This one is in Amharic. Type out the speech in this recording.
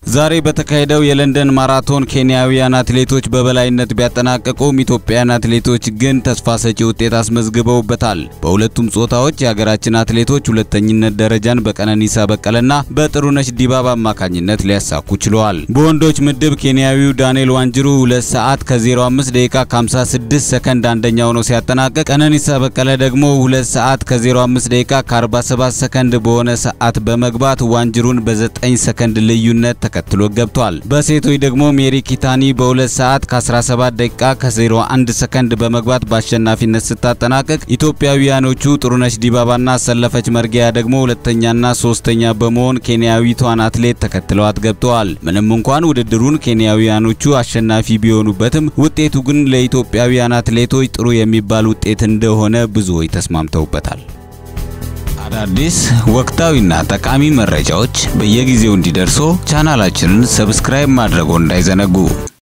ዛሬ በተካሄደው የለንደን ማራቶን ኬንያውያን አትሌቶች በበላይነት ቢያጠናቀቁም ኢትዮጵያውያን አትሌቶች ግን ተስፋ ሰጪ ውጤት አስመዝግበውበታል። በሁለቱም ጾታዎች የሀገራችን አትሌቶች ሁለተኝነት ደረጃን በቀነኒሳ በቀለና በጥሩነሽ ዲባባ አማካኝነት ሊያሳኩ ችለዋል። በወንዶች ምድብ ኬንያዊው ዳንኤል ዋንጅሩ 2 ሰዓት ከ05 ደቂቃ ከ56 ሰከንድ አንደኛ ሆኖ ሲያጠናቅቅ ቀነኒሳ በቀለ ደግሞ 2 ሰዓት ከ05 ደቂቃ ከ47 ሰከንድ በሆነ ሰዓት በመግባት ዋንጅሩን በ9 ሰከንድ ልዩነት ተከትሎ ገብቷል። በሴቶች ደግሞ ሜሪ ኪታኒ በ2 ሰዓት ከ17 ደቂቃ ከ01 ሰከንድ በመግባት በአሸናፊነት ስታጠናቀቅ ኢትዮጵያውያኖቹ ጥሩነሽ ዲባባና አሰለፈች መርጊያ ደግሞ ሁለተኛና ሶስተኛ በመሆን ኬንያዊቷን አትሌት ተከትለዋት ገብተዋል። ምንም እንኳን ውድድሩን ኬንያውያኖቹ አሸናፊ ቢሆኑበትም ውጤቱ ግን ለኢትዮጵያውያን አትሌቶች ጥሩ የሚባል ውጤት እንደሆነ ብዙዎች ተስማምተውበታል። አዳዲስ ወቅታዊና ጠቃሚ መረጃዎች በየጊዜው እንዲደርሱ ቻናላችንን ሰብስክራይብ ማድረግዎን እንዳይዘነጉ።